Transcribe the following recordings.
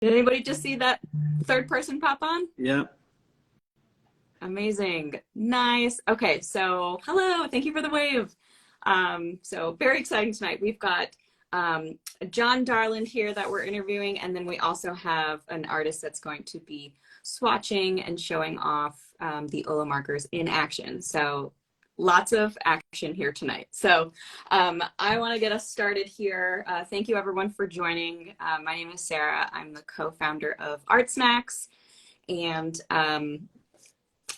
Did anybody just see that third person pop on? Yeah. Amazing. Nice. Okay, so hello. Thank you for the wave. So very exciting tonight. We've got John Darland here that we're interviewing, and then we also have an artist that's going to be swatching and showing off the OLOmarkers in action. So lots of action here tonight. So I want to get us started here. Thank you everyone for joining. My name is Sarah. I'm the co-founder of ArtSnacks, and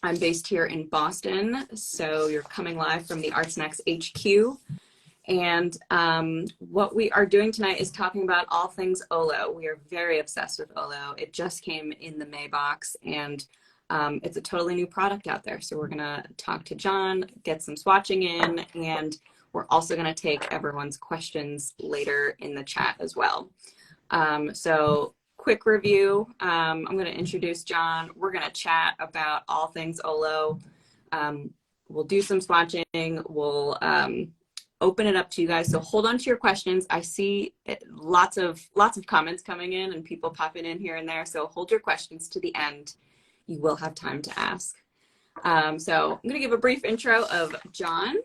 I'm based here in Boston. So you're coming live from the ArtSnacks HQ. And what we are doing tonight is talking about all things OLO. We are very obsessed with OLO. It just came in the May box, and it's a totally new product out there. So we're gonna talk to John, get some swatching in, and we're also gonna take everyone's questions later in the chat as well. So quick review, I'm gonna introduce John. We're gonna chat about all things OLO. We'll do some swatching. We'll open it up to you guys. So hold on to your questions. I see lots of comments coming in and people popping in here and there. So hold your questions to the end. You will have time to ask. So I'm going to give a brief intro of John.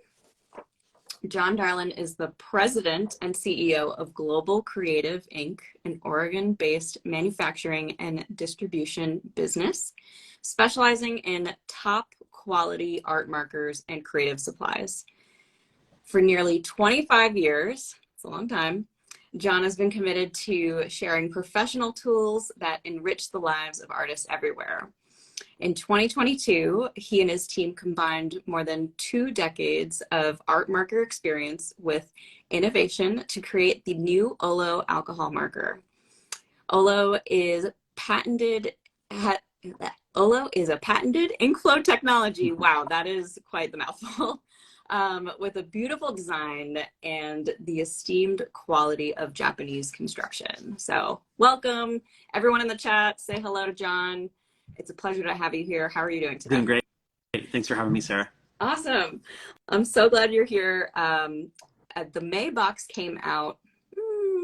John Darland is the president and CEO of Global Creative Inc., an Oregon-based manufacturing and distribution business, specializing in top quality art markers and creative supplies. For nearly 25 years, it's a long time, John has been committed to sharing professional tools that enrich the lives of artists everywhere. In 2022, he and his team combined more than 2 decades of art marker experience with innovation to create the new OLO alcohol marker. OLO is a patented ink flow technology. Wow, that is quite the mouthful. With a beautiful design and the esteemed quality of Japanese construction. So welcome everyone in the chat. Say hello to John. It's a pleasure to have you here. How are you doing today? Doing great. Thanks for having me, Sarah. Awesome. I'm so glad you're here. The May box came out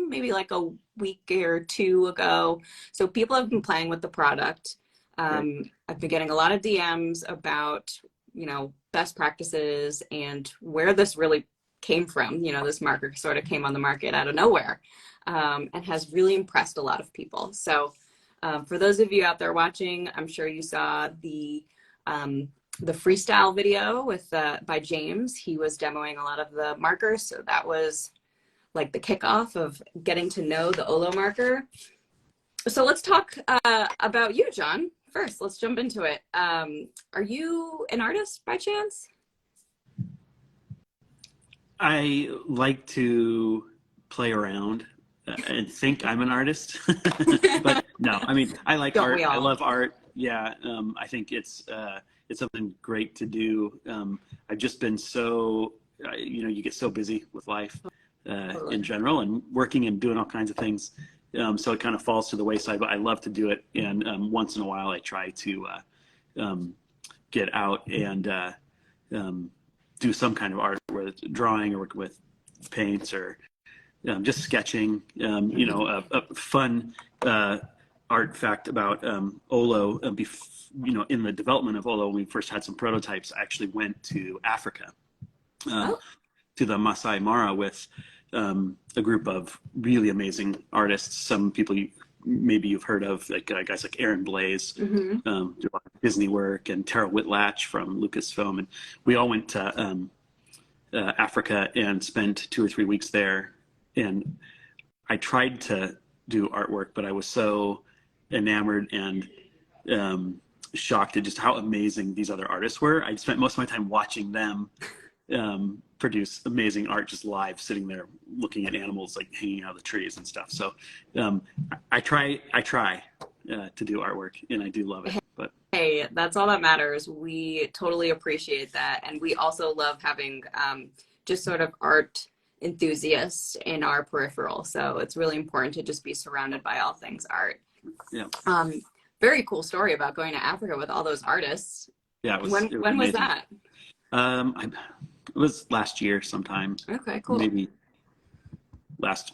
maybe like a week or 2 ago. So people have been playing with the product. I've been getting a lot of DMs about, best practices and where this really came from. This marker sort of came on the market out of nowhere, and has really impressed a lot of people. So for those of you out there watching, I'm sure you saw the freestyle video with by James. He was demoing a lot of the markers. So that was like the kickoff of getting to know the OLO marker. So let's talk about you, John. First, let's jump into it. Are you an artist by chance? I like to play around and think I'm an artist, but no, I mean, I like art. I love art. Yeah, I think it's something great to do. I've just been so, you get so busy with life in general and working and doing all kinds of things. So it kind of falls to the wayside, but I love to do it. And once in a while, I try to get out and do some kind of art, whether it's drawing or work with paints or just sketching. A fun art fact about OLO, in the development of OLO, when we first had some prototypes, I actually went to Africa, to the Masai Mara with a group of really amazing artists. Some people maybe you've heard of, like guys like Aaron Blaise, do a lot of Disney work, and Tara Whitlatch from Lucasfilm. And we all went to Africa and spent 2 or 3 weeks there. And I tried to do artwork, but I was so enamored and shocked at just how amazing these other artists were. I spent most of my time watching them produce amazing art just live, sitting there looking at animals like hanging out of the trees and stuff. So I try to do artwork, and I do love it. But hey, that's all that matters. We totally appreciate that, and we also love having just sort of art enthusiasts in our peripheral. So it's really important to just be surrounded by all things art. Yeah. Very cool story about going to Africa with all those artists. Yeah. When was that? It was last year sometime. Okay, cool. Maybe last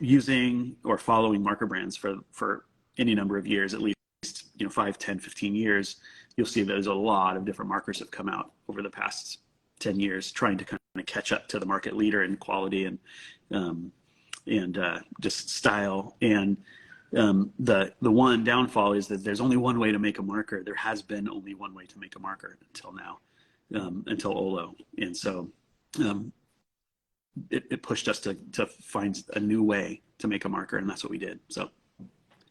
using or following marker brands for any number of years, at least 5, 10, 15 years, you'll see there's a lot of different markers have come out over the past 10 years, trying to kind of catch up to the market leader in quality and just style. And the one downfall is that there's only one way to make a marker. There has been only one way to make a marker until now, until Olo. And so it pushed us to find a new way to make a marker, and that's what we did. So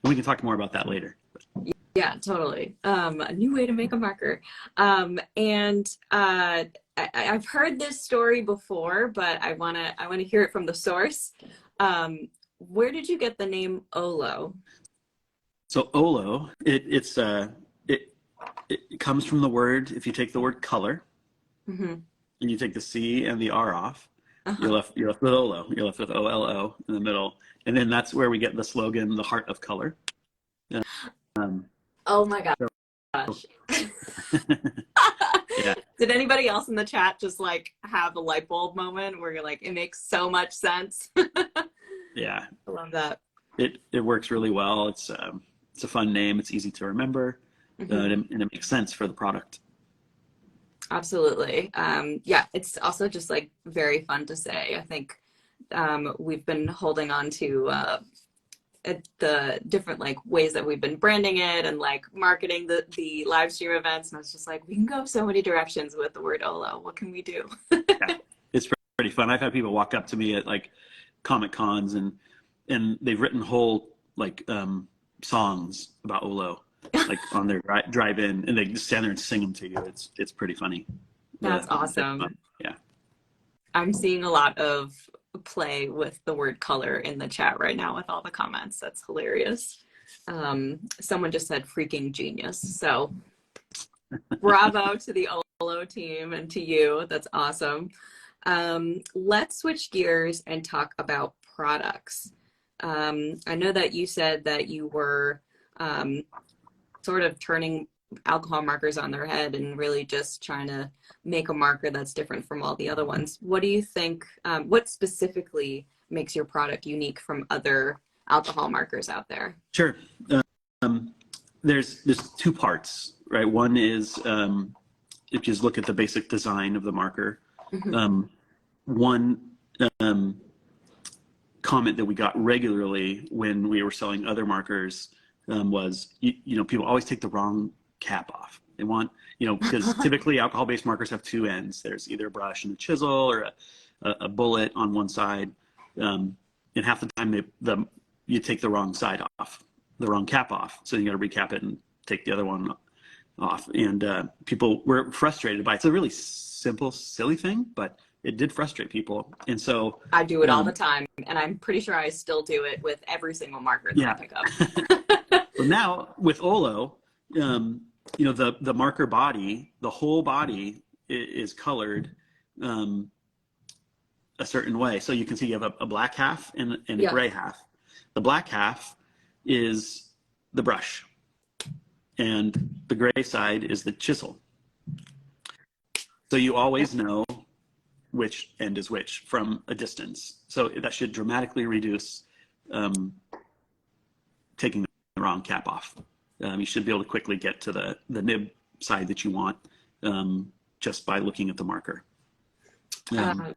we can talk more about that later. Yeah, totally. A new way to make a marker. I've heard this story before, but I wanna hear it from the source. Where did you get the name Olo? So Olo, it comes from the word, if you take the word color, mm-hmm. and you take the C and the R off, you're left with Olo. You're left with OLO in the middle. And then that's where we get the slogan, the heart of color. Oh my gosh. Yeah. Did anybody else in the chat just like have a light bulb moment where you're like, it makes so much sense? Yeah. I love that. It works really well. It's a fun name. It's easy to remember, mm-hmm. And it makes sense for the product. Absolutely. Yeah, it's also just like very fun to say. I think we've been holding on to the different like ways that we've been branding it and like marketing the live stream events, and I was just like, we can go so many directions with the word Olo. What can we do? Yeah, it's pretty fun. I've had people walk up to me at like Comic Cons and they've written whole like songs about Olo like on their drive-in, and they just stand there and sing them to you. It's pretty funny. That's awesome. Yeah, I'm seeing a lot of play with the word color in the chat right now with all the comments. That's hilarious. Someone just said freaking genius. So bravo to the Olo team and to you. That's awesome. Let's switch gears and talk about products. I know that you said that you were sort of turning alcohol markers on their head and really just trying to make a marker that's different from all the other ones. What do you think, what specifically makes your product unique from other alcohol markers out there? Sure. There's two parts, right? One is, if you just look at the basic design of the marker, mm-hmm. One comment that we got regularly when we were selling other markers was, people always take the wrong cap off. They want, because typically alcohol-based markers have two ends. There's either a brush and a chisel or a bullet on one side. And half the time you take the wrong side off, the wrong cap off. So you got to recap it and take the other one off. And people were frustrated by it. It's a really simple, silly thing, but it did frustrate people. And so I do it all the time, and I'm pretty sure I still do it with every single marker that I pick up. Well, now with Olo, the marker body, the whole body is colored a certain way. So you can see you have a black half and a gray half. The black half is the brush, and the gray side is the chisel. So you always know which end is which from a distance. So that should dramatically reduce taking the wrong cap off. You should be able to quickly get to the nib side that you want just by looking at the marker. And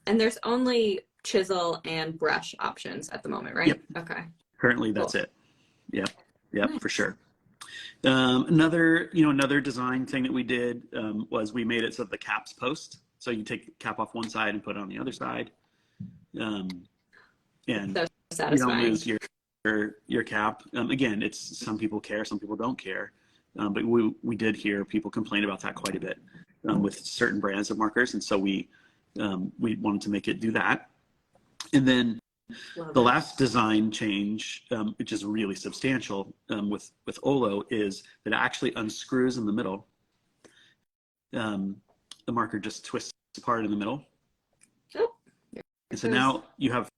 there's only chisel and brush options at the moment, right? Yep. Okay. Currently, that's cool. it. Yep, nice. For sure. Another design thing that we did was we made it so that the caps post. So you take the cap off one side and put it on the other side, and so satisfying. You don't lose your cap. Again, it's some people care, some people don't care, but we did hear people complain about that quite a bit with certain brands of markers, and so we wanted to make it do that. And then the last design change, which is really substantial with Olo, is that it actually unscrews in the middle. The marker just twists apart in the middle. Oh, and so now you have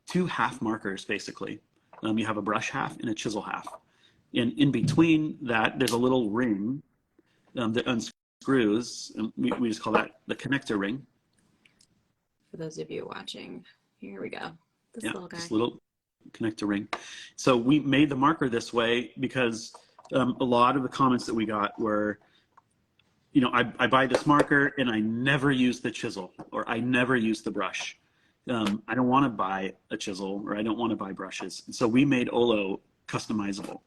two half markers, basically. You have a brush half and a chisel half. And in between that, there's a little ring that unscrews. And we just call that the connector ring. For those of you watching, here we go. This Yeah, little guy. this little connector ring. So we made the marker this way because a lot of the comments that we got were, you know, I buy this marker and I never use the chisel, or I never use the brush. I don't want to buy a chisel, or I don't want to buy brushes. So we made Olo customizable.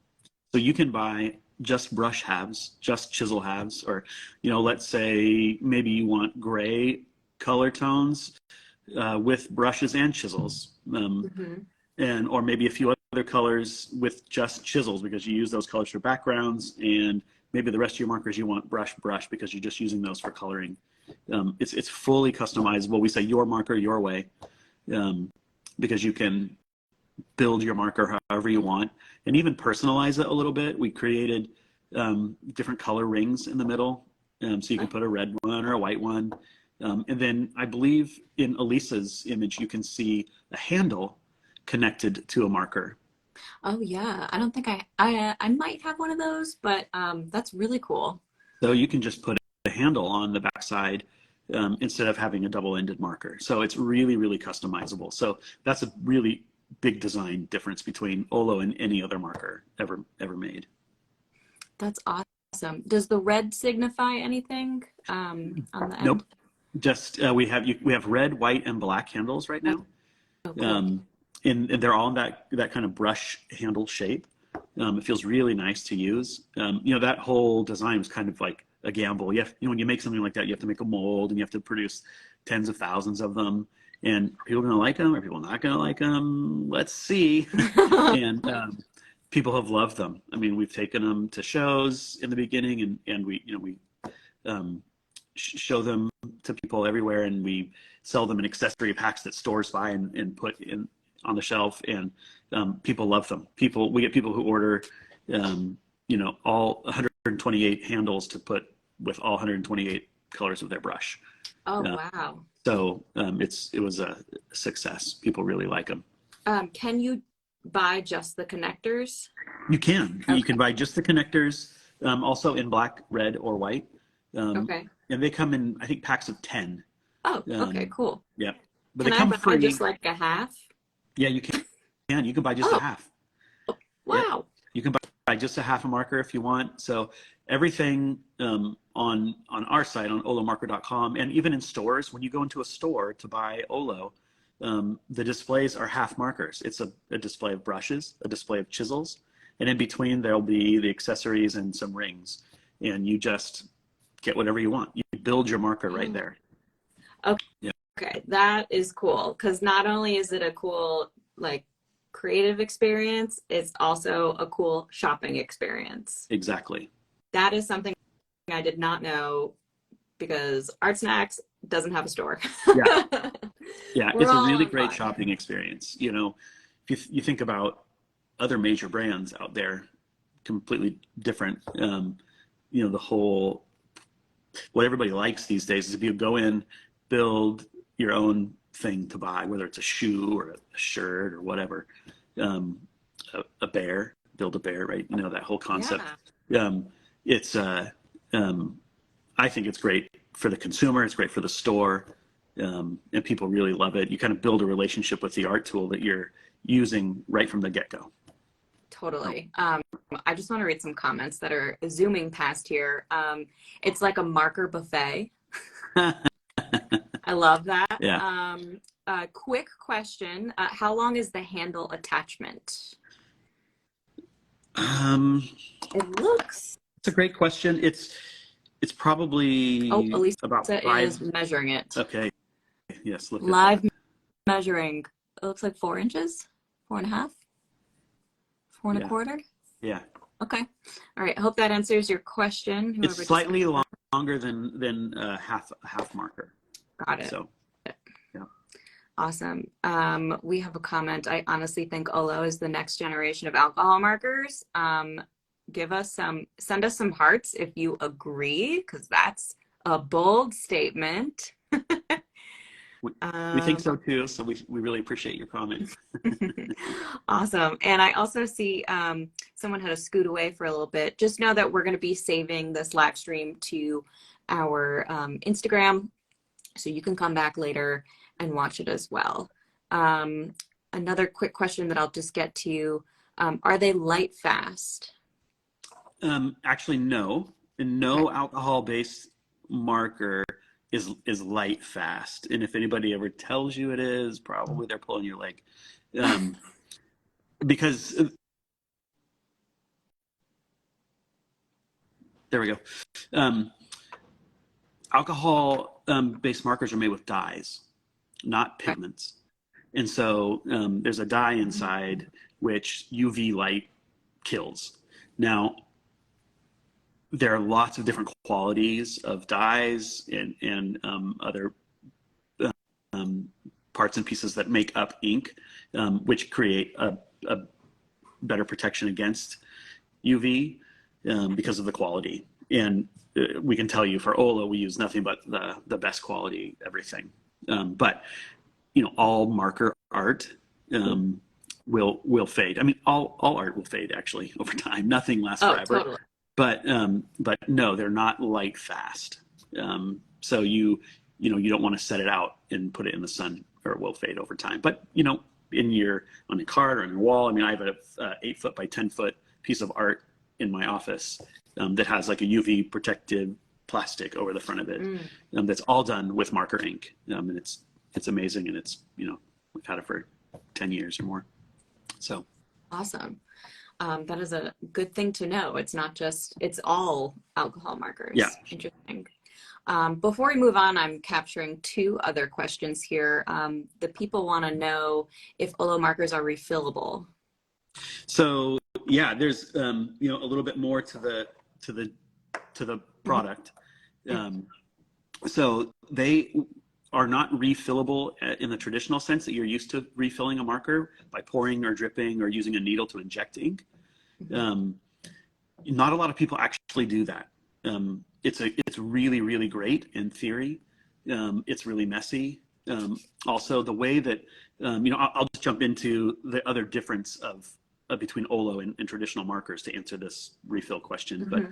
So you can buy just brush halves, just chisel halves, or, you know, let's say maybe you want gray color tones with brushes and chisels. And or maybe a few other colors with just chisels because you use those colors for backgrounds, and maybe the rest of your markers you want brush because you're just using those for coloring. It's fully customizable. We say your marker your way, because you can build your marker however you want and even personalize it a little bit. We created different color rings in the middle, so you can put a red one or a white one. And then I believe in Elisa's image you can see a handle connected to a marker. Oh yeah, I don't think I might have one of those, but that's really cool. So you can just put a handle on the backside instead of having a double-ended marker. So it's really, really customizable. So that's a really big design difference between Olo and any other marker ever made. That's awesome. Does the red signify anything on the end? Nope. Just we have red, white, and black handles right now. Oh, cool. And they're all in that kind of brush handle shape. It feels really nice to use. You know, that whole design was kind of like a gamble. You know, when you make something like that, you have to make a mold and you have to produce tens of thousands of them. And are people going to like them? Are people not going to like them? Let's see. And people have loved them. I mean, we've taken them to shows in the beginning, and we show them to people everywhere, and we sell them in accessory packs that stores buy and put in on the shelf, and people love them. We get people who order, you know, all 128 handles to put with all 128 colors of their brush. Oh, wow. So it was a success. People really like them. Can you buy just the connectors? You can. Okay. You can buy just the connectors, also in black, red, or white. Okay. And they come in, I think, packs of 10. Oh, okay, cool. Yeah. But can they come I buy free. just like a half? Yeah, you can. You can buy just a half. Wow. Yep. You can buy just a half a marker if you want. So everything on our site, on OLOmarker.com, and even in stores, when you go into a store to buy Olo, the displays are half markers. It's a display of brushes, a display of chisels, and in between there'll be the accessories and some rings. And you just get whatever you want. You build your marker right there. Okay. Yeah. Okay, that is cool, because not only is it a cool like creative experience, it's also a cool shopping experience. Exactly. That is something I did not know, because ArtSnacks doesn't have a store. Yeah. Yeah, it's a really great shopping experience. You know, if you think about other major brands out there, completely different. You know, the whole, what everybody likes these days is if you go in, build your own thing to buy, whether it's a shoe or a shirt or whatever, a bear, build a bear, right? You know, that whole concept. Yeah. I think it's great for the consumer. It's great for the store. And people really love it. You kind of build a relationship with the art tool that you're using right from the get-go. Totally. I just want to read some comments that are zooming past here. It's like a marker buffet. I love that. Yeah. Quick question. How long is the handle attachment? It looks. It's a great question. It's probably Elisa about 5. is measuring it. Okay. Yes. Look Live measuring. It looks like 4 inches, 4.5, 4.25. Yeah. Okay. All right. I hope that answers your question. It's slightly longer than a half marker. Got it. So, yeah. Awesome. We have a comment. I honestly think Olo is the next generation of alcohol markers. Send us some hearts if you agree, because that's a bold statement. We think so too, so we really appreciate your comment. Awesome. And I also see someone had to scoot away for a little bit. Just know that we're going to be saving this live stream to our Instagram, so you can come back later and watch it as well. another quick question that I'll just get to you. Are they light fast? Actually, no. And no alcohol-based marker is light fast. And if anybody ever tells you it is, probably they're pulling your leg. Because there we go. Alcohol-based markers are made with dyes, not pigments. And so there's a dye inside which UV light kills. Now, there are lots of different qualities of dyes and other parts and pieces that make up ink, which create a better protection against UV because of the quality. And we can tell you for Olo, we use nothing but the best quality everything. But all marker art will fade. I mean, all art will fade actually over time. Nothing lasts forever. Totally. But no, they're not light fast. So you don't want to set it out and put it in the sun, or it will fade over time. But on your card or on your wall. I mean, I have a 8-foot by 10-foot piece of art in my office that has like a UV protected plastic over the front of it. That's all done with marker ink, and it's amazing, and it's we've had it for 10 years or more. So awesome. That is a good thing to know. It's not just, it's all alcohol markers. Yeah. Interesting. Before we move on, I'm capturing 2 other questions here. The people want to know if OLOmarkers are refillable. So yeah, there's a little bit more to the product. So they are not refillable in the traditional sense that you're used to refilling a marker by pouring or dripping or using a needle to inject ink. Not a lot of people actually do that. It's really, really great in theory. It's really messy. Also, the way that I'll just jump into the other difference of between Olo and traditional markers to answer this refill question. But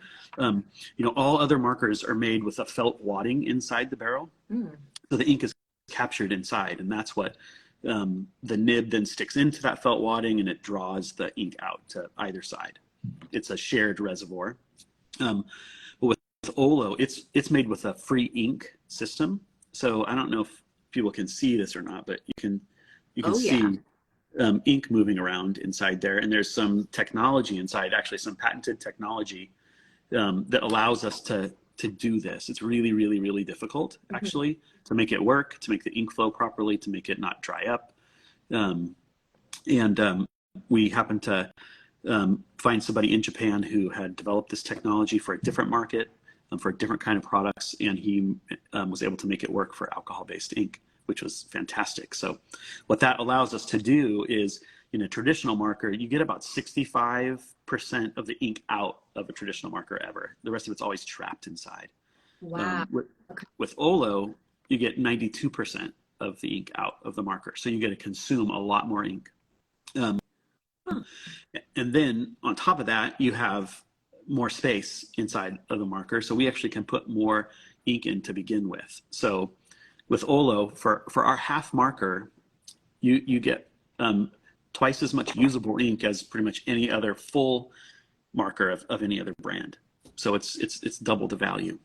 all other markers are made with a felt wadding inside the barrel. So the ink is captured inside, and that's what the nib then sticks into that felt wadding, and it draws the ink out to either side. It's a shared reservoir. But with Olo, it's made with a free ink system. So I don't know if people can see this or not, but you can see ink moving around inside there, and there's some technology inside, actually some patented technology that allows us to do this. It's really, really, really difficult actually to make it work, to make the ink flow properly, to make it not dry up. We happened to find somebody in Japan who had developed this technology for a different market, for a different kind of products, and he was able to make it work for alcohol-based ink, which was fantastic. So what that allows us to do is, in a traditional marker, you get about 65% of the ink out of a traditional marker ever. The rest of it's always trapped inside. Wow. With Olo, you get 92% of the ink out of the marker. So you get to consume a lot more ink. And then on top of that, you have more space inside of the marker. So we actually can put more ink in to begin with. So with Olo, for our half marker, you get twice as much usable ink as pretty much any other full marker of any other brand. So it's double the value.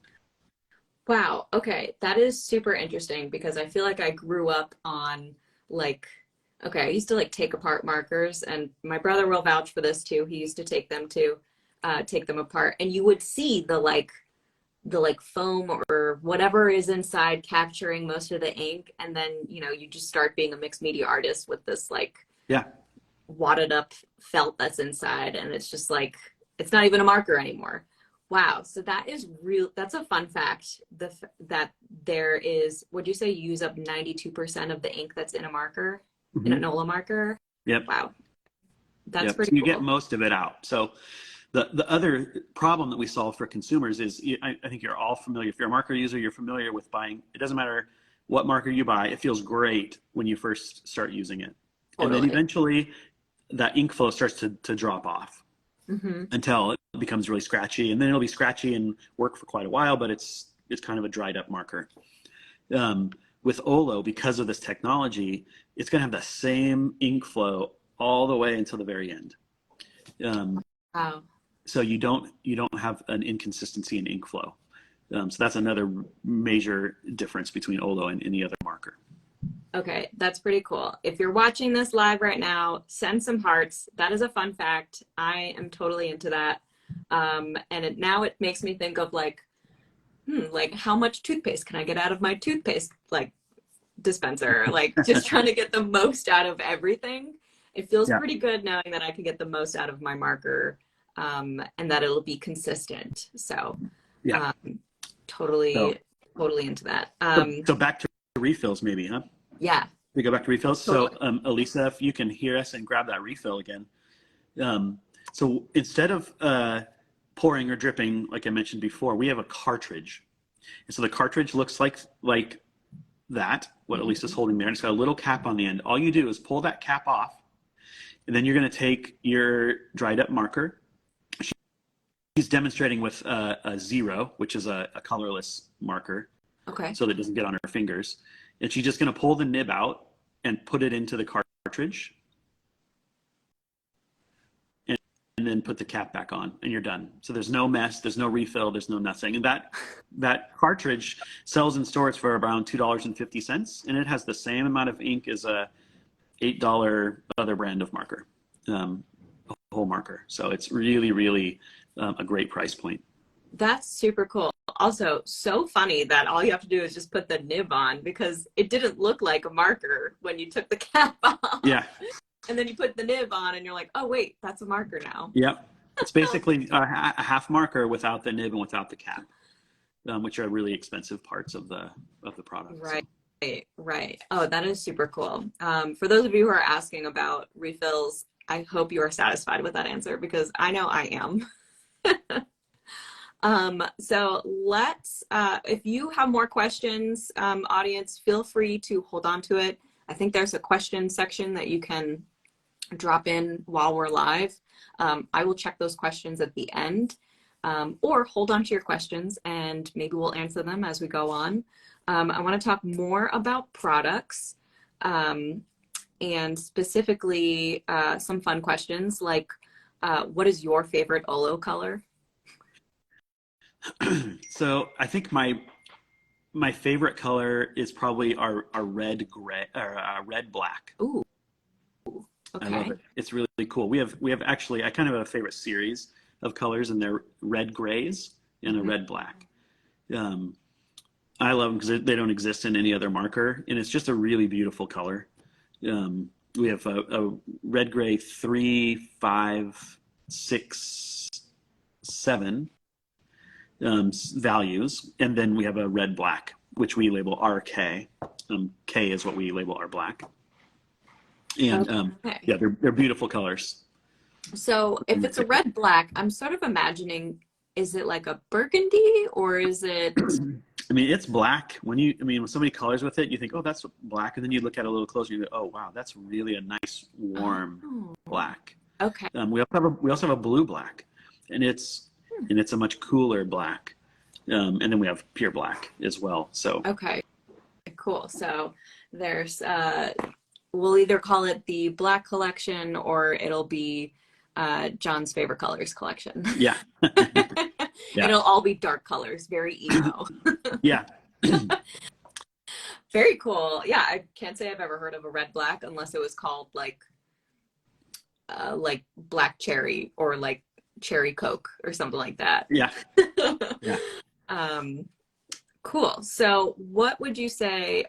Wow. Okay. That is super interesting, because I feel like I grew up on I used to take apart markers, and my brother will vouch for this too. He used to take them apart, and you would see the foam or whatever is inside capturing most of the ink. And then, you just start being a mixed media artist with this wadded up felt that's inside. And it's just it's not even a marker anymore. Wow. So that is real. That's a fun fact. That there is, would you say, use up 92% of the ink that's in a marker, in an OLOmarker? Yep. Wow. That's pretty cool. You get most of it out. So the other problem that we solve for consumers is, I think you're all familiar. If you're a marker user, you're familiar with buying. It doesn't matter what marker you buy. It feels great when you first start using it. Totally. And then eventually that ink flow starts to drop off until it becomes really scratchy. And then it'll be scratchy and work for quite a while, but it's kind of a dried up marker. with Olo, because of this technology, it's going to have the same ink flow all the way until the very end. Wow. So you don't have an inconsistency in ink flow. So that's another major difference between Olo and any other marker. Okay, that's pretty cool. If you're watching this live right now, send some hearts. That is a fun fact. I am totally into that. And now it makes me think of like how much toothpaste can I get out of my toothpaste like dispenser? Like just trying to get the most out of everything. It feels pretty good knowing that I can get the most out of my marker, and that it'll be consistent. So totally into that. So back to refills maybe, huh? Yeah. We go back to refills. Totally. So Elisa, if you can hear us and grab that refill again. So instead of pouring or dripping, like I mentioned before, we have a cartridge. And so the cartridge looks like that, what Elisa's holding there. And it's got a little cap on the end. All you do is pull that cap off, and then you're going to take your dried up marker. She's demonstrating with a 0, which is a colorless marker. Okay. So that it doesn't get on her fingers. And she's just going to pull the nib out and put it into the cartridge. And then put the cap back on, and you're done. So there's no mess, there's no refill, there's no nothing. And that cartridge sells in stores for around $2.50, and it has the same amount of ink as a $8 other brand of marker, a whole marker. So it's really, really a great price point. That's super cool. Also, so funny that all you have to do is just put the nib on, because it didn't look like a marker when you took the cap off. Yeah. And then you put the nib on and you're like, oh wait, that's a marker now. Yep. It's basically a half marker without the nib and without the cap, which are really expensive parts of the product. Right. So. Right. Oh, that is super cool. For those of you who are asking about refills, I hope you are satisfied with that answer, because I know I am. So let's, if you have more questions, audience, feel free to hold on to it. I think there's a question section that you can drop in while we're live. I will check those questions at the end, or hold on to your questions and maybe we'll answer them as we go on. I want to talk more about products, and specifically some fun questions like, what is your favorite Olo color? So I think my favorite color is probably our red gray, or red black. Ooh. Okay. I love it. It's really cool. We have actually, I kind of have a favorite series of colors, and they're red grays and a red black. I love them because they don't exist in any other marker, and it's just a really beautiful color. We have a red gray 3, 5, 6, 7 values, and then we have a red black, which we label RK. K is what we label our black. And okay. yeah, they're beautiful colors. So if it's a red black, I'm sort of imagining, is it like a burgundy, or is it? I mean, it's black. When somebody colors with it, you think, oh, that's black, and then you look at it a little closer and you go, oh wow, that's really a nice warm black. Okay. We also have a blue black, and it's a much cooler black. And then we have pure black as well. So okay, cool. So there's we'll either call it the black collection, or it'll be John's favorite colors collection. Yeah. Yeah. It'll all be dark colors, very emo. Yeah. Very cool. Yeah, I can't say I've ever heard of a red black unless it was called like black cherry, or like cherry Coke or something like that. Yeah. Yeah. Cool. So what would you say,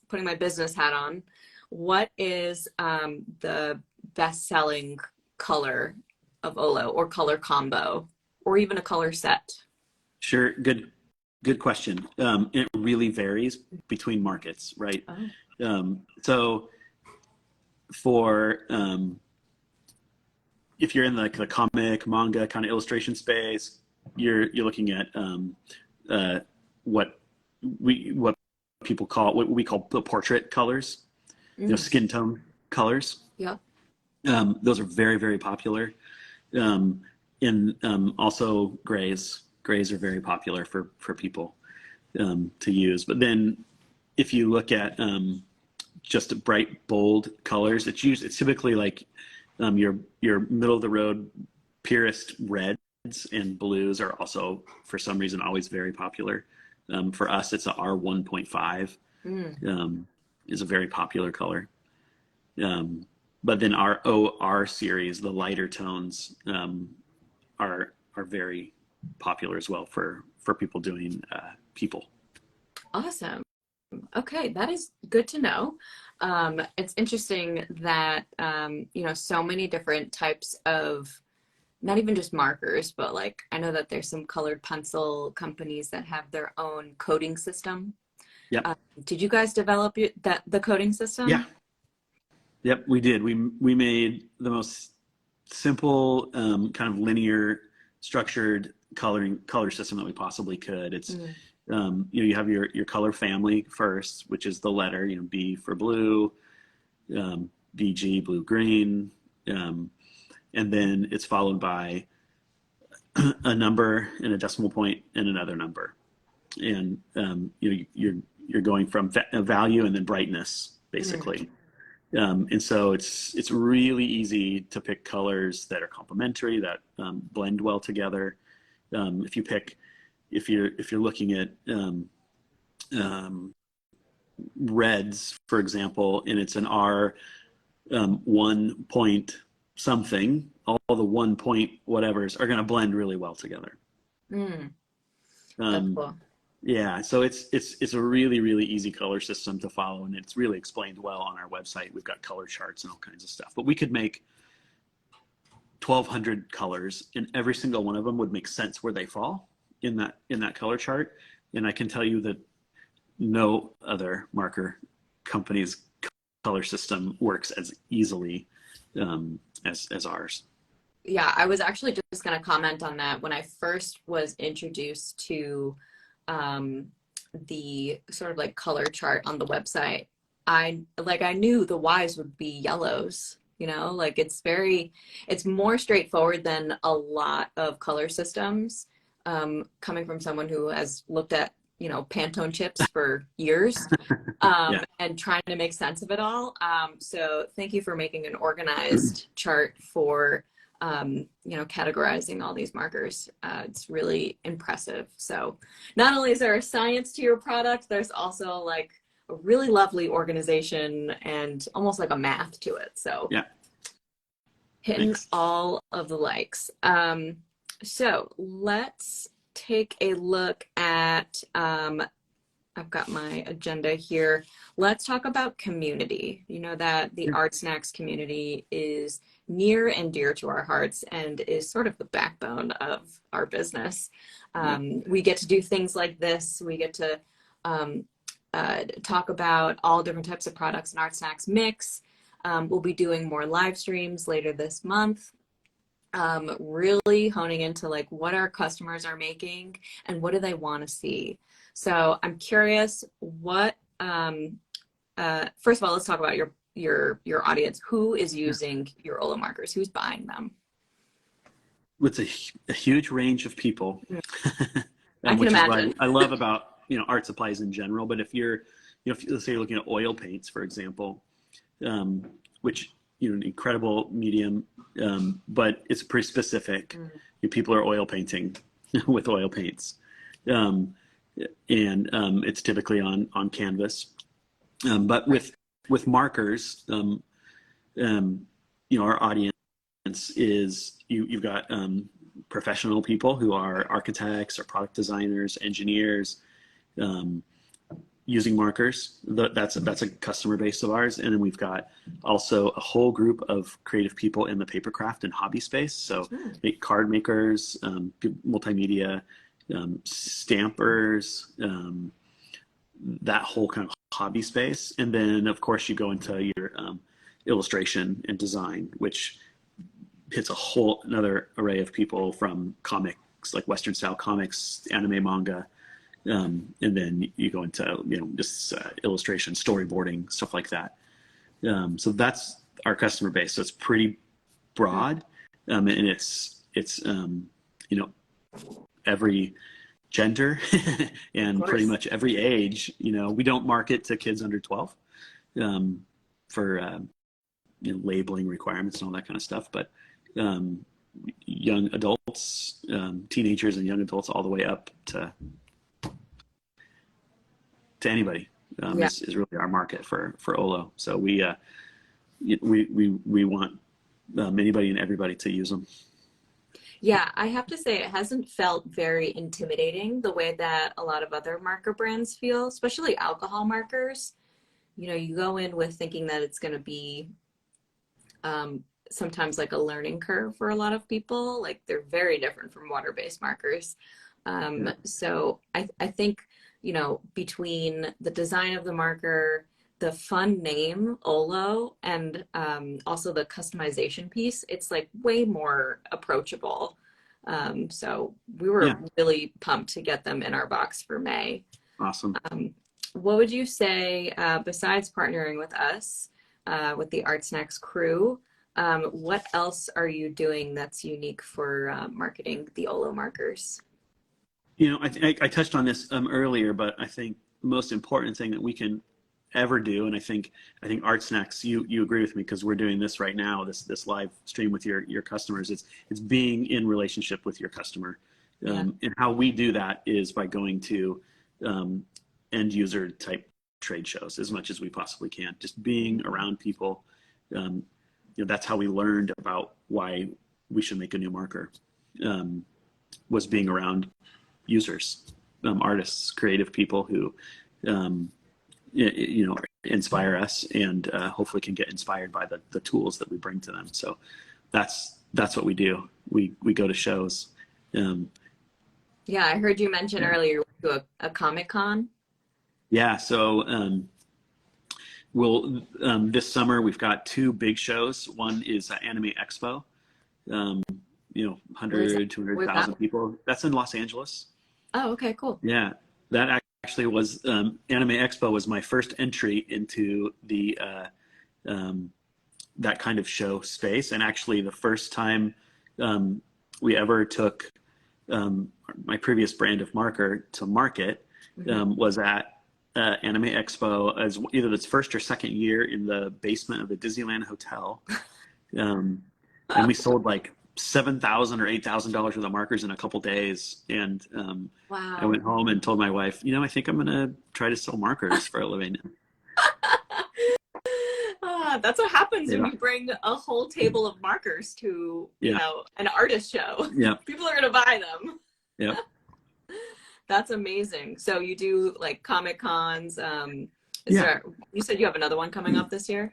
putting my business hat on, what is the best-selling color of Olo, or color combo, or even a color set? Sure. Good question. It really varies between markets, right? Oh. So for if you're in the comic, manga kind of illustration space, you're looking at what we call the portrait colors, skin tone colors. Yeah. Those are very, very popular. Also grays. Grays are very popular for people to use. But then if you look at just bright, bold colors, it's typically like your middle of the road purest reds and blues are also, for some reason, always very popular. For us, it's a R1.5 is a very popular color. But then our OR series, the lighter tones, are very popular as well for people doing people. Awesome. Okay, that is good to know. It's interesting that so many different types of, not even just markers, but like I know that there's some colored pencil companies that have their own coding system. Yep. Did you guys develop the coding system? Yeah. Yep, we did. We made the most simple, kind of linear, structured color system that we possibly could. It's you have your color family first, which is the letter, B for blue, BG, blue green, and then it's followed by a number and a decimal point and another number, and you're going from value and then brightness basically. And so it's really easy to pick colors that are complementary, that blend well together. If you're looking at reds, for example, and it's an R 1 point something, all the 1 point whatevers are going to blend really well together. That's cool. Yeah, so it's a really, really easy color system to follow, and it's really explained well on our website. We've got color charts and all kinds of stuff. But we could make 1,200 colors, and every single one of them would make sense where they fall in that color chart. And I can tell you that no other marker company's color system works as easily as ours. Yeah, I was actually just going to comment on that. When I first was introduced to the sort of like color chart on the website, I knew the Y's would be yellows, like it's more straightforward than a lot of color systems, coming from someone who has looked at, Pantone chips for years, and trying to make sense of it all. So thank you for making an organized chart for categorizing all these markers. It's really impressive. So not only is there a science to your product, there's also like a really lovely organization and almost like a math to it. So yeah, hitting all of the likes. So let's take a look at, I've got my agenda here. Let's talk about community. You know that the ArtSnacks community is near and dear to our hearts and is sort of the backbone of our business. We get to do things like this. We get to talk about all different types of products in ArtSnacks Mix. We'll be doing more live streams later this month. Really honing into like what our customers are making and what do they want to see. So I'm curious what, first of all, let's talk about your audience. Who is using your OLOmarkers? Who's buying them? It's a huge range of people. I can imagine. Is what I love about, art supplies in general. But if you're, let's say you're looking at oil paints, for example, which, an incredible medium, but it's pretty specific. People are oil painting with oil paints. And it's typically on canvas. But with markers, our audience is you've got professional people who are architects or product designers, engineers, using markers. That's a customer base of ours. And then we've got also a whole group of creative people in the papercraft and hobby space. So card makers, multimedia, stampers, that whole kind of hobby space. And then of course you go into your illustration and design, which hits a whole another array of people, from comics, like Western style comics, anime, manga, and then you go into just illustration, storyboarding, stuff like that. So that's our customer base. So it's pretty broad, and it's every gender and pretty much every age. You know, we don't market to kids under 12 for you know, labeling requirements and all that kind of stuff, but young adults, teenagers and young adults, all the way up to anybody is really our market for Olo. So we want anybody and everybody to use them. Yeah, I have to say it hasn't felt very intimidating the way that a lot of other marker brands feel, especially alcohol markers. You know, you go in with thinking that it's going to be sometimes like a learning curve for a lot of people. Like they're very different from water-based markers. So I think, you know, between the design of the marker, the fun name Olo, and also the customization piece, it's like way more approachable. So we were really pumped to get them in our box for May. Awesome. What would you say, besides partnering with us, with the ArtSnacks crew, what else are you doing that's unique for marketing the OLOmarkers? You know, I touched on this earlier, but I think the most important thing that we can ever do, and I think ArtSnacks, you agree with me because we're doing this right now, this live stream with your customers. It's being in relationship with your customer, and how we do that is by going to end user type trade shows as much as we possibly can. Just being around people. You know, that's how we learned about why we should make a new marker. Was being around users, artists, creative people who, you know, inspire us and hopefully can get inspired by the tools that we bring to them. So that's what we do. We go to shows. Yeah, I heard you mention earlier to a Comic-Con. Yeah, so we'll this summer we've got two big shows. One is Anime Expo. You know, 100, 200,000 people. That's in Los Angeles. Oh, okay, cool. Yeah, that actually was Anime Expo was my first entry into the that kind of show space, and actually the first time we ever took my previous brand of marker to market was at Anime Expo as either its first or second year in the basement of the Disneyland Hotel, and we sold like $7,000 or $8,000 worth of markers in a couple days. And wow. I went home and told my wife, you know, I think I'm going to try to sell markers for a living. That's what happens when you bring a whole table of markers to, you know, an artist show. Yeah. People are going to buy them. Yeah. That's amazing. So you do like Comic-Cons. There, you said you have another one coming up this year?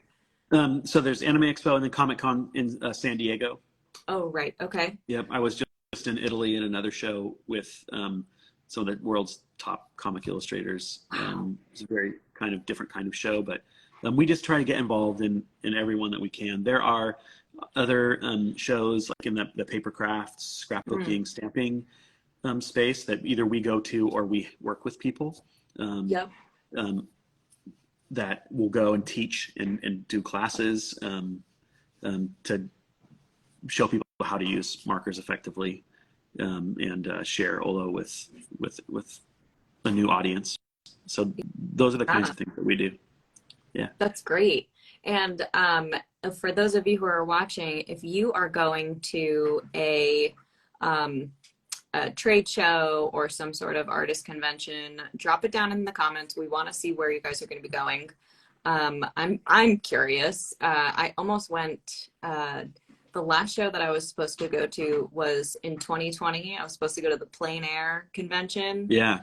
So there's Anime Expo and then Comic-Con in San Diego. Oh, right. Okay. Yep. I was just in Italy in another show with some of the world's top comic illustrators. It's a very kind of different kind of show, but we just try to get involved in everyone that we can. There are other shows like in the paper crafts, scrapbooking, stamping space that either we go to or we work with people that will go and teach and do classes to show people how to use markers effectively and share Olo with a new audience. So those are the kinds of things that we do. Yeah. That's great. And for those of you who are watching, if you are going to a trade show or some sort of artist convention, drop it down in the comments. We want to see where you guys are going to be going. I'm curious. I almost went, the last show that I was supposed to go to was in 2020. I was supposed to go to the Plein Air convention. Yeah.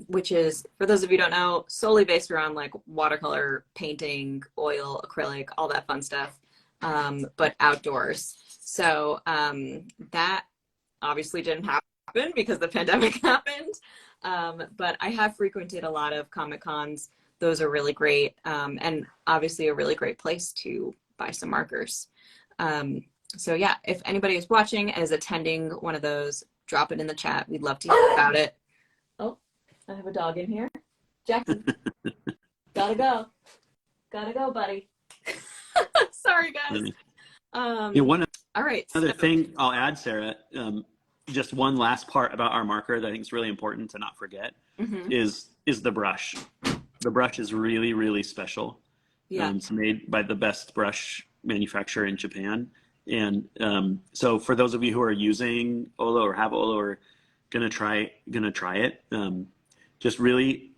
Which is, for those of you who don't know, solely based around like watercolor, painting, oil, acrylic, all that fun stuff, but outdoors. So that obviously didn't happen because the pandemic happened. But I have frequented a lot of Comic-Cons. Those are really great. And obviously a really great place to buy some markers. So yeah, if anybody is watching and is attending one of those, drop it in the chat. We'd love to hear about it. Oh, I have a dog in here. Jackson, gotta go, buddy. Sorry, guys. One all right. other thing I'll add, Sarah, just one last part about our marker that I think is really important to not forget is the brush. The brush is really, really special. Yeah. It's made by the best brush manufacturer in Japan. And so for those of you who are using Olo or have Olo or gonna try it, just really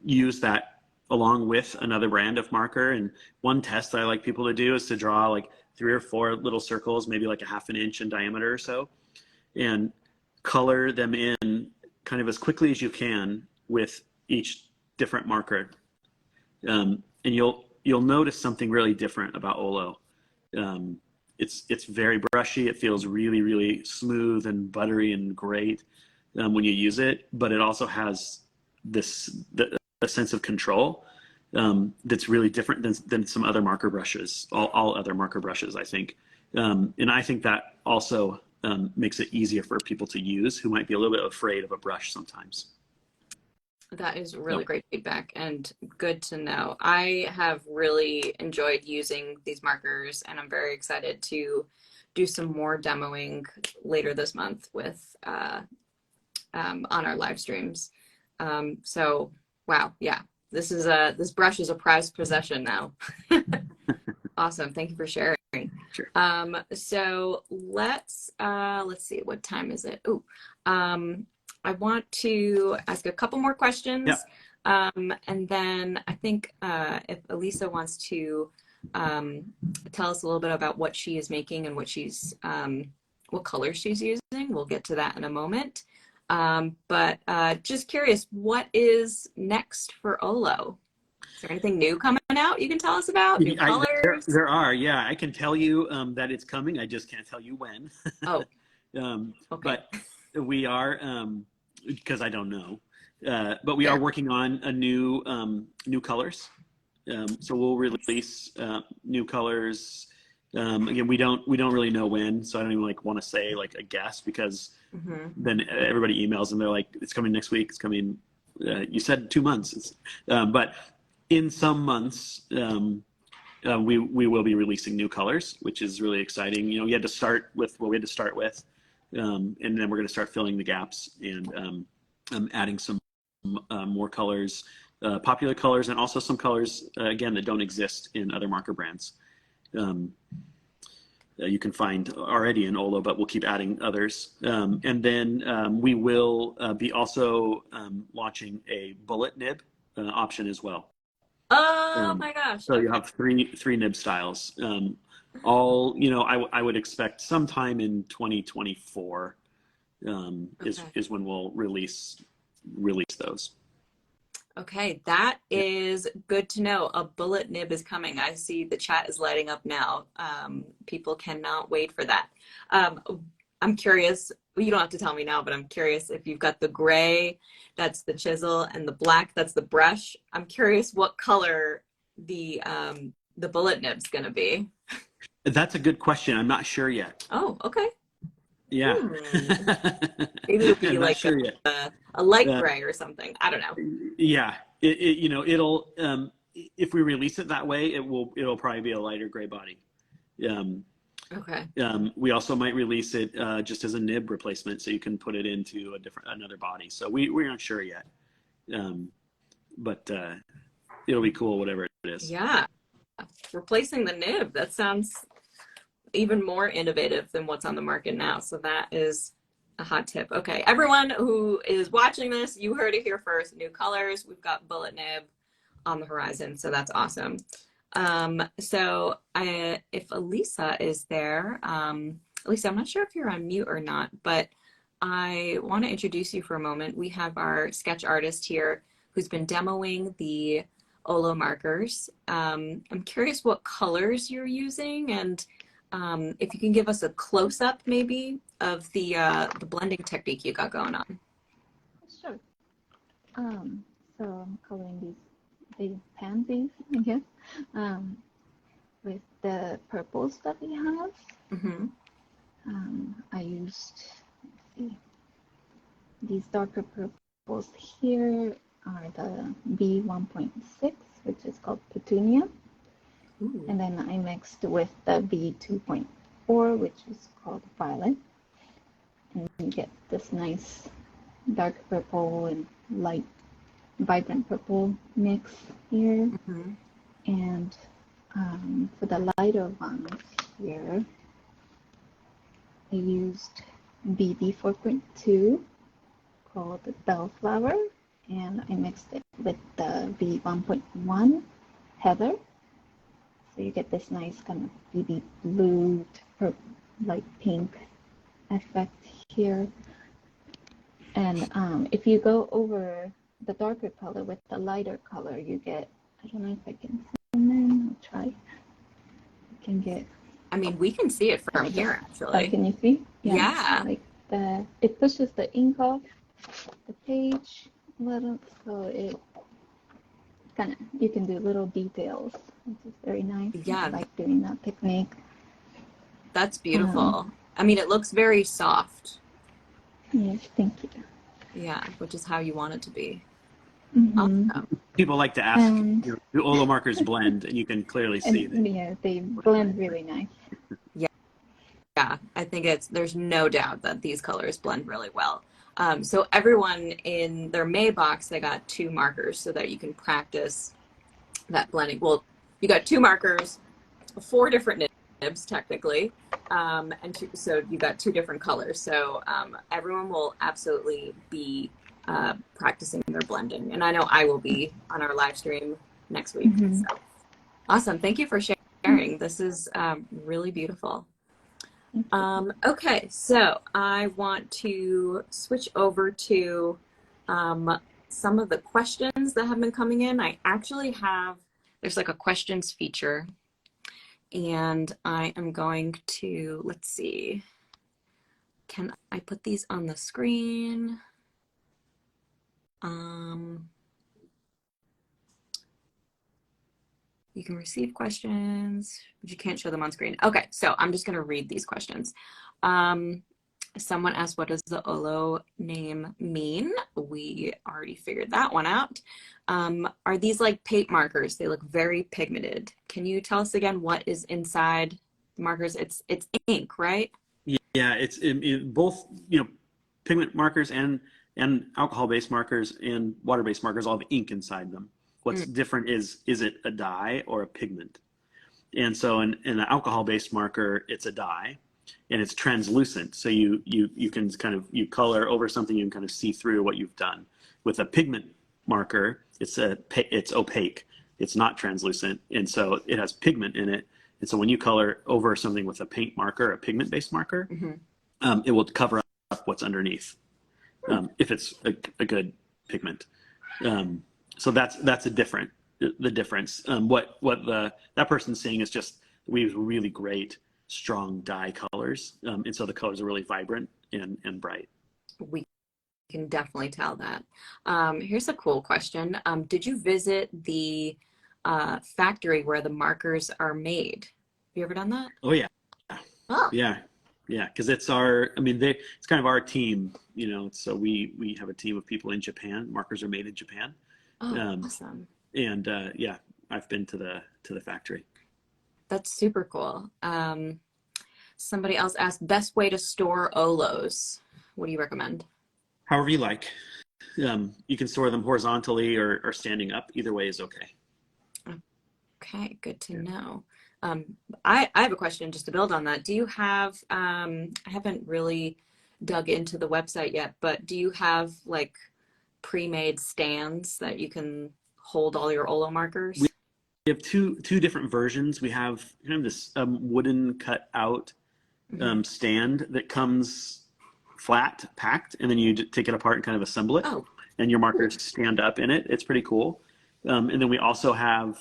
use that along with another brand of marker. And one test that I like people to do is to draw like 3 or 4 little circles, maybe like a ½ inch in diameter or so, and color them in kind of as quickly as you can with each different marker. And you'll notice something really different about Olo. It's very brushy. It feels really, really smooth and buttery and great when you use it, but it also has a sense of control that's really different than some other marker brushes, all other marker brushes, I think. And I think that also makes it easier for people to use who might be a little bit afraid of a brush sometimes. That is really great feedback and good to know. I have really enjoyed using these markers, and I'm very excited to do some more demoing later this month with on our live streams. So wow, yeah, this brush is a prized possession now. Awesome, thank you for sharing. Sure. So let's see, what time is it? I want to ask a couple more questions. Yeah. And then I think if Elisa wants to tell us a little bit about what she is making and what colors she's using, we'll get to that in a moment. But just curious, what is next for Olo? Is there anything new coming out you can tell us about? New colors? There are, yeah. I can tell you that it's coming. I just can't tell you when. Oh, okay. But we are, because I don't know, but we are working on a new colors. So we'll release new colors. Again, we don't really know when, so I don't even want to say a guess, because then everybody emails and they're like, it's coming next week. It's coming. You said 2 months, but in some months we will be releasing new colors, which is really exciting. You had to start with what we had to start with. And then we're going to start filling the gaps and adding some more colors, popular colors, and also some colors, again, that don't exist in other marker brands. You can find already in Olo, but we'll keep adding others. And then we will be also launching a bullet nib option as well. Oh my gosh. So you have three nib styles. I would expect sometime in 2024 is when we'll release those. Okay, that is good to know. A bullet nib is coming. I see the chat is lighting up now. People cannot wait for that. I'm curious, you don't have to tell me now, but I'm curious if you've got the gray, that's the chisel, and the black, that's the brush. I'm curious what color the bullet nib's gonna be. That's a good question. I'm not sure yet. Oh, okay. Yeah. Maybe it'll be like sure a light gray or something. I don't know. Yeah. It'll if we release it that way, it'll probably be a lighter gray body. Okay. We also might release it just as a nib replacement, so you can put it into another body. So we're not sure yet. But it'll be cool, whatever it is. Yeah. Replacing the nib, that sounds even more innovative than what's on the market now. So that is a hot tip. Okay, everyone who is watching this, you heard it here first. New colors. We've got bullet nib on the horizon, so that's awesome. So if Elisa is there, Elisa, I'm not sure if you're on mute or not, but I want to introduce you for a moment. We have our sketch artist here who's been demoing the OLOmarkers. I'm curious what colors you're using, and if you can give us a close-up maybe of the blending technique you got going on. Sure. So I'm coloring these pansies, I guess, with the purples that we have. I used, let's see, these darker purples here are the B1.6, which is called Petunia. Ooh. And then I mixed with the B2.4, which is called Violet. and you get this nice dark purple and light vibrant purple mix here. Mm-hmm. And for the lighter ones here, I used BD 4.2 called the Bellflower, and I mixed it with the B 1.1 Heather. So you get this nice kind of BD blue to light pink effect here. And if you go over the darker color with the lighter color, you get, I don't know if I can zoom in, I'll try. You can get. I mean, we can see it from here, actually. Oh, can you see? Yeah. Like it pushes the ink off the page a little, so it kind of, you can do little details, which is very nice. Yeah. I like doing that technique. That's beautiful. I mean, it looks very soft. Yes, thank you. Yeah, which is how you want it to be. Mm-hmm. Awesome. People like to ask, do OLOmarkers blend? And you can clearly see that. Yeah, they blend really nice. Yeah, I think there's no doubt that these colors blend really well. So everyone in their May box, they got 2 markers so that you can practice that blending. Well, you got 2 markers, 4 different nibs technically, so you got 2 different colors. So everyone will absolutely be practicing their blending, and I know I will be on our live stream next week. Mm-hmm. So awesome! Thank you for sharing. This is really beautiful. Okay, so I want to switch over to some of the questions that have been coming in. I actually have, there's like a questions feature, and I am going to, let's see, can I put these on the screen? You can receive questions, but you can't show them on screen. Okay, so I'm just gonna read these questions. Someone asked, what does the OLO name mean? We already figured that one out. Are these like paint markers? They look very pigmented. Can you tell us again what is inside the markers? It's ink, right? Yeah, it's both, pigment markers and alcohol-based markers and water-based markers all have ink inside them. What's different is it a dye or a pigment? And so in an alcohol-based marker, it's a dye, and it's translucent. So you can kind of, you color over something, you can kind of see through what you've done. With a pigment marker, it's opaque. It's not translucent, and so it has pigment in it. And so when you color over something with a paint marker, a pigment-based marker, it will cover up what's underneath, if it's a good pigment. So that's the difference. What that person's saying is just we use really great, strong dye colors, and so the colors are really vibrant and bright. We can definitely tell that. Here's a cool question. Did you visit the factory where the markers are made? Have you ever done that? Oh yeah. Oh. Yeah, because it's it's kind of our team, so we have a team of people in Japan. Markers are made in Japan. Oh, awesome. And yeah, I've been to the factory. That's super cool. Somebody else asked, best way to store Olos. What do you recommend? However you like. You can store them horizontally or standing up. Either way is okay. Okay, good to know. I have a question just to build on that. Do you have, I haven't really dug into the website yet, but do you have like pre-made stands that you can hold all your OLOmarkers? We have two different versions. We have this wooden cut out stand that comes flat packed, and then you take it apart and kind of assemble it, and your markers stand up in it. It's pretty cool. And then we also have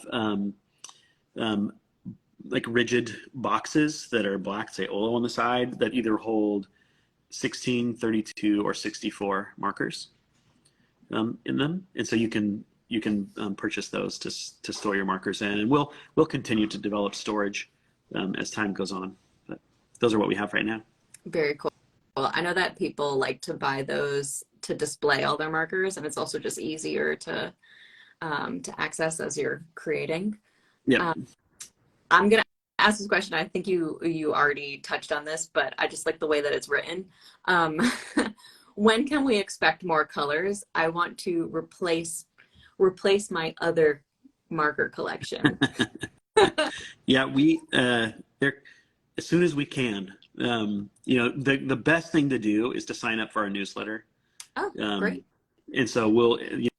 like rigid boxes that are black, say OLO on the side, that either hold 16, 32, or 64 markers in them, and so you can purchase those to store your markers in, and we'll continue to develop storage as time goes on. But those are what we have right now. Very cool. Well, I know that people like to buy those to display all their markers, and it's also just easier to access as you're creating. Yeah. I'm gonna ask this question. I think you already touched on this, but I just like the way that it's written. When can we expect more colors? I want to replace my other marker collection. Yeah, we there as soon as we can. You know, the best thing to do is to sign up for our newsletter. Oh, great. And so we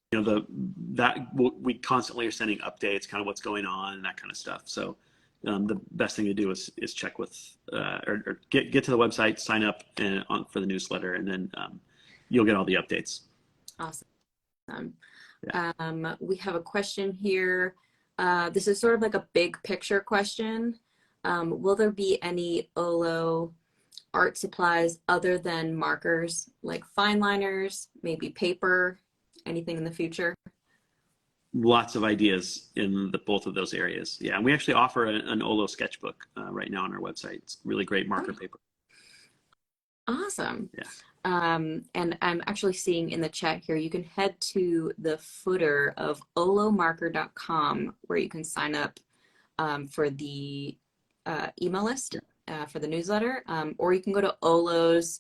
constantly are sending updates, kind of what's going on and that kind of stuff. So the best thing to do is check with or get to the website, sign up for the newsletter, and then you'll get all the updates. Awesome. Yeah. We have a question here. This is sort of like a big picture question. Will there be any OLO art supplies other than markers, like fine liners, maybe paper, anything in the future? Lots of ideas in both of those areas. Yeah, and we actually offer an OLO sketchbook right now on our website. It's really great marker paper. Awesome. Yeah. And I'm actually seeing in the chat here, you can head to the footer of OLOmarker.com where you can sign up for the email list for the newsletter, or you can go to OLO's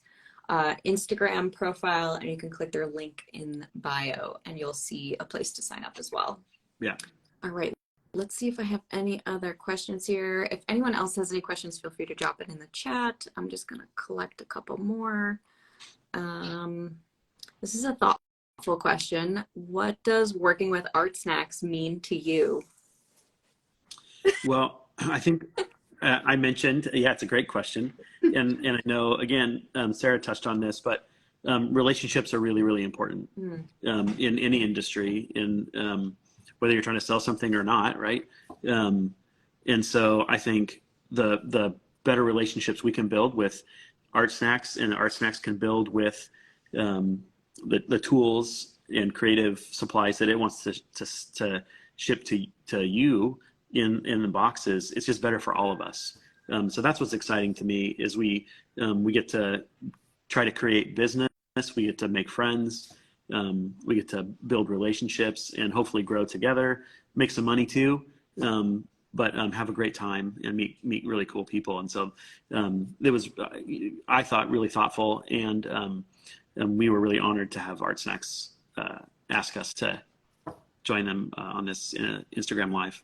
Instagram profile and you can click their link in bio and you'll see a place to sign up as well. Yeah. All right. Let's see if I have any other questions here. If anyone else has any questions, feel free to drop it in the chat. I'm just going to collect a couple more. This is a thoughtful question. What does working with ArtSnacks mean to you? Well, I think I mentioned, yeah, it's a great question. And I know, again, Sarah touched on this, but relationships are really, really important in any industry, in whether you're trying to sell something or not, right? And so I think the better relationships we can build with ArtSnacks, and ArtSnacks can build with the tools and creative supplies that it wants to ship to you in the boxes, it's just better for all of us. So that's what's exciting to me is we get to try to create business, we get to make friends, we get to build relationships and hopefully grow together, make some money too, but have a great time and meet really cool people. And so it was, I thought, really thoughtful, and we were really honored to have ArtSnacks ask us to join them on this Instagram Live.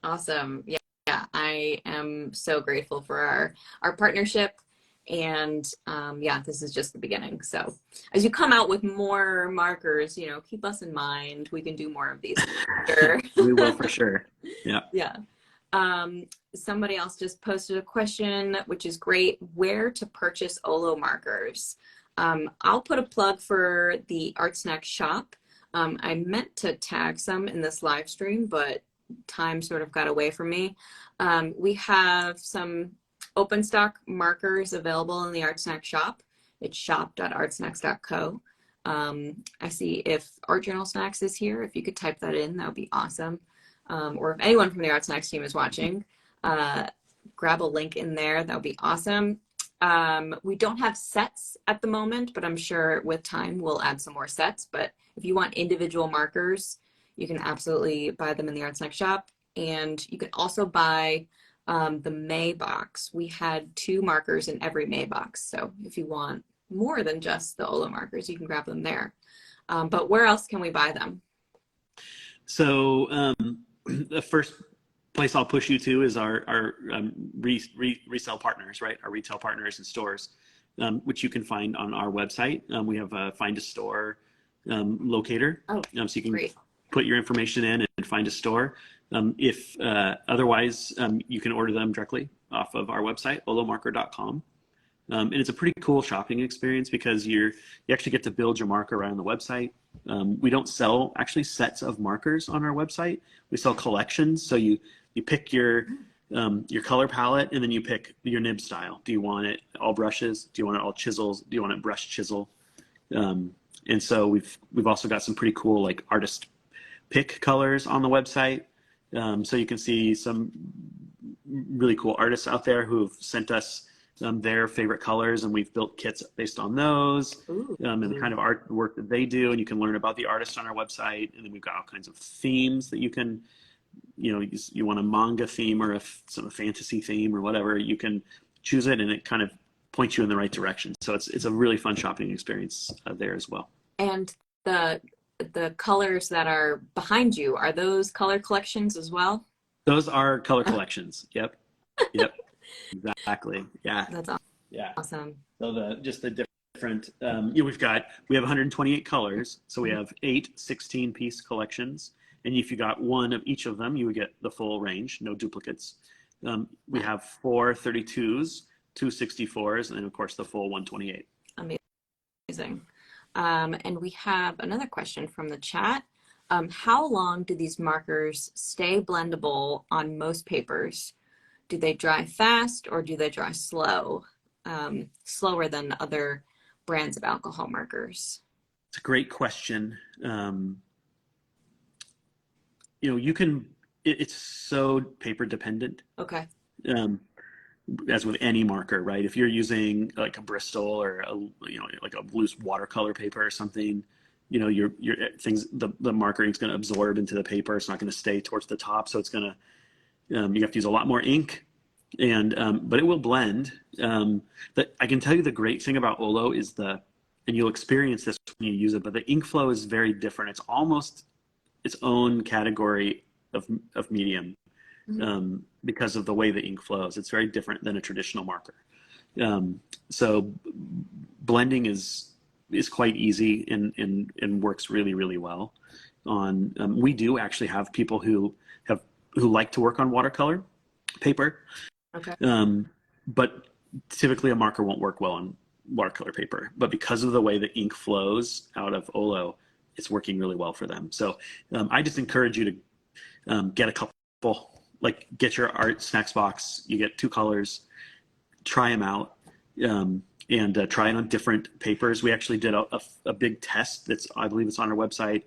Awesome. Yeah, I am so grateful for our partnership, and yeah, this is just the beginning. So as you come out with more markers, keep us in mind. We can do more of these. Sure. We will, for sure. Yeah. Yeah. Somebody else just posted a question, which is great. Where to purchase OLOmarkers? I'll put a plug for the ArtSnacks shop. I meant to tag some in this live stream, but time sort of got away from me. We have some open stock markers available in the ArtSnacks shop. It's shop.artsnacks.co. I see if Art Journal Snacks is here. If you could type that in, that would be awesome. Or if anyone from the ArtSnacks team is watching, grab a link in there. That would be awesome. We don't have sets at the moment, but I'm sure with time we'll add some more sets. But if you want individual markers, you can absolutely buy them in the ArtSnacks shop. And you can also buy the May box. We had 2 markers in every May box. So if you want more than just the OLOmarkers, you can grab them there. But where else can we buy them? So the first place I'll push you to is our resale partners, right? Our retail partners and stores, which you can find on our website. We have a Find a Store locator. Oh, so you can great. Put your information in and find a store. If otherwise, you can order them directly off of our website, OLOmarker.com. And it's a pretty cool shopping experience because you actually get to build your marker right on the website. We don't sell actually sets of markers on our website. We sell collections. So you pick your color palette, and then you pick your nib style. Do you want it all brushes? Do you want it all chisels? Do you want it brush chisel? And so we've also got some pretty cool like artist pick colors on the website. So you can see some really cool artists out there who have sent us their favorite colors, and we've built kits based on those. And the kind of artwork that they do, and you can learn about the artist on our website. And then we've got all kinds of themes that you can you want a manga theme or some fantasy theme or whatever, you can choose it and it kind of points you in the right direction. So it's a really fun shopping experience there as well. And the colors that are behind you, are those color collections as well? Those are color collections. Yep. Yep. Exactly. Yeah. That's awesome. Yeah. Awesome. So the different, we have 128 colors. So we have 8 16-piece collections. And if you got one of each of them, you would get the full range, no duplicates. We have 4 32s, 2 64s, and of course the full 128. Amazing. And we have another question from the chat. How long do these markers stay blendable on most papers? Do they dry fast or do they dry slow? Slower than other brands of alcohol markers? It's a great question. It's so paper dependent. Okay. As with any marker, right? If you're using like a Bristol or like a loose watercolor paper or something, your things, the marker is going to absorb into the paper. It's not going to stay towards the top, so it's going to you have to use a lot more ink, and but it will blend. I can tell you the great thing about Olo is and you'll experience this when you use it, but the ink flow is very different. It's almost its own category of medium. Because of the way the ink flows. It's very different than a traditional marker. So blending is quite easy and works really, really well. We do actually have people who like to work on watercolor paper. Okay. But typically a marker won't work well on watercolor paper. But because of the way the ink flows out of Olo, it's working really well for them. So I just encourage you to get a couple. Like get your ArtSnacks box, you get 2 colors, try them out, and try it on different papers. We actually did a big test I believe it's on our website,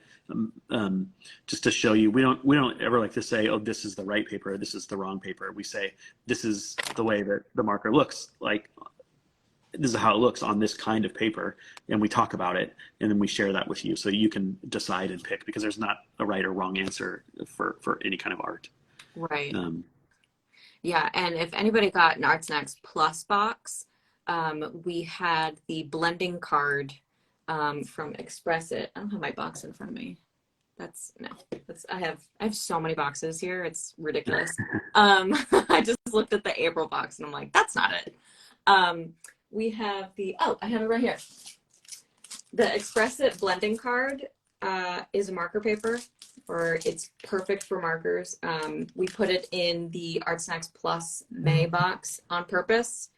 just to show you. We don't ever like to say, oh, this is the right paper, this is the wrong paper. We say, this is the way that the marker looks like. This is how it looks on this kind of paper, and we talk about it, and then we share that with you so you can decide and pick, because there's not a right or wrong answer for any kind of art. Right. Yeah, and if anybody got an ArtSnacks Plus box, we had the blending card from Express It. I don't have my box in front of me. I have so many boxes here. It's ridiculous. I just looked at the April box and I'm like, that's not it. We have I have it right here. The Express It blending card is a marker paper. It's perfect for markers. We put it in the ArtSnacks Plus May box on purpose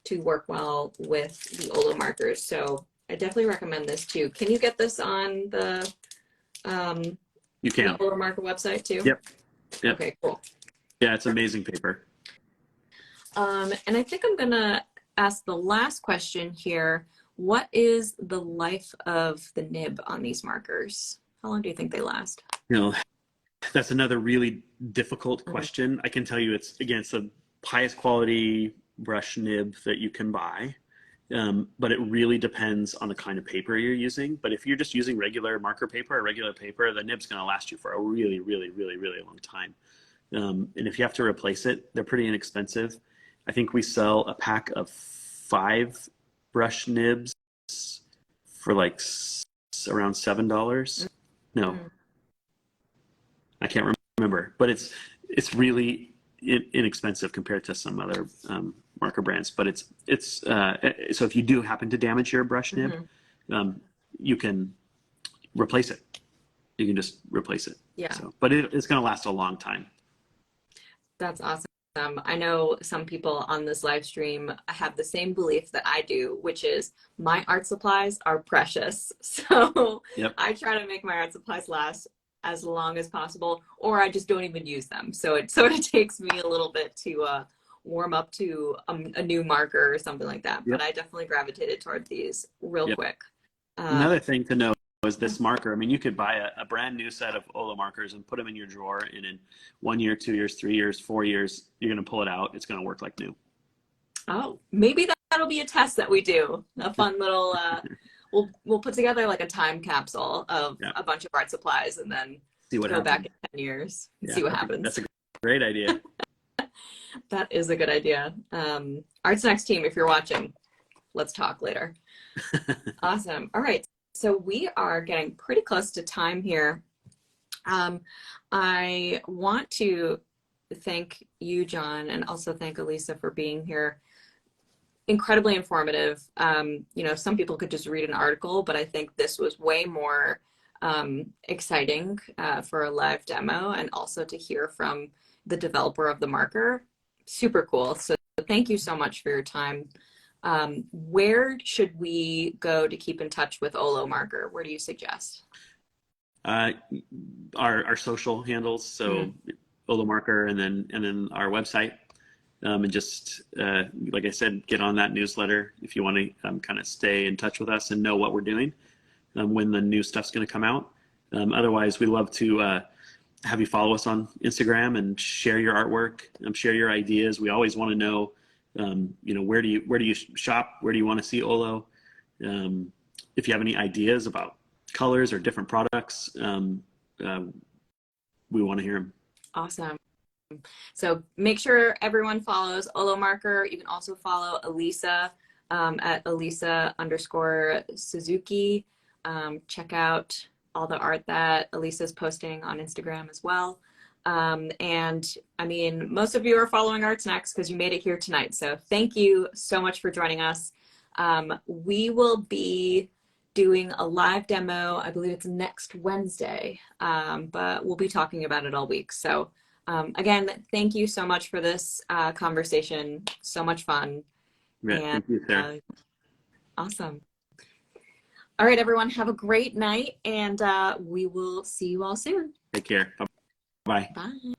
to work well with the OLOmarkers. So I definitely recommend this too. Can you get this on the you can. The OLOmarker website too? Yep. Okay, cool. Yeah, it's amazing paper. And I think I'm gonna ask the last question here. What is the life of the nib on these markers? How long do you think they last? That's another really difficult question. I can tell you it's the highest quality brush nib that you can buy. But it really depends on the kind of paper you're using. But if you're just using regular marker paper or regular paper, the nib's going to last you for a really, really, really, really long time. And if you have to replace it, they're pretty inexpensive. I think we sell a pack of 5 brush nibs for like around $7. No, I can't remember, but it's really inexpensive compared to some other marker brands. But so if you do happen to damage your brush nib, you can replace it. You can just replace it. Yeah. So, but it's going to last a long time. That's awesome. I know some people on this live stream have the same belief that I do, which is my art supplies are precious. So I try to make my art supplies last as long as possible, or I just don't even use them. So it sort of takes me a little bit to warm up to a new marker or something like that. But I definitely gravitated toward these real quick. Another thing to know is this marker. I mean, you could buy a brand new set of OLOmarkers and put them in your drawer, and in 1 year, 2 years, 3 years, 4 years, you're going to pull it out. It's going to work like new. Oh, maybe that'll be a test that we do. A fun little, we'll put together like a time capsule of a bunch of art supplies, and then See what Go happens. back in 10 years and see what happens. That's a great idea. That is a good idea. ArtSnacks team, if you're watching, let's talk later. Awesome. All right. So we are getting pretty close to time here. I want to thank you, John, and also thank Elisa for being here. Incredibly informative. You know, some people could just read an article, but I think this was way more exciting for a live demo, and also to hear from the developer of the marker. Super cool. So thank you so much for your time. Where should we go to keep in touch with OLOmarker? Where do you suggest? Our social handles, so OLOmarker, and then our website, and just like I said, get on that newsletter if you want to kind of stay in touch with us and know what we're doing when the new stuff's going to come out. Otherwise, we love to have you follow us on Instagram and share your artwork, share your ideas. We always want to know, you know, where do you shop? Where do you want to see Olo? If you have any ideas about colors or different products, we want to hear them. Awesome. So make sure everyone follows OLOmarker. You can also follow Elisa at Elisa_Suzuki. Check out all the art that Elisa's posting on Instagram as well. And I mean, most of you are following ArtSnacks because you made it here tonight. So thank you so much for joining us. We will be doing a live demo. I believe it's next Wednesday, but we'll be talking about it all week. So again, thank you so much for this conversation. So much fun. Yeah, and, thank you, Sarah. Awesome. All right, everyone, have a great night, and we will see you all soon. Take care. Bye. Bye.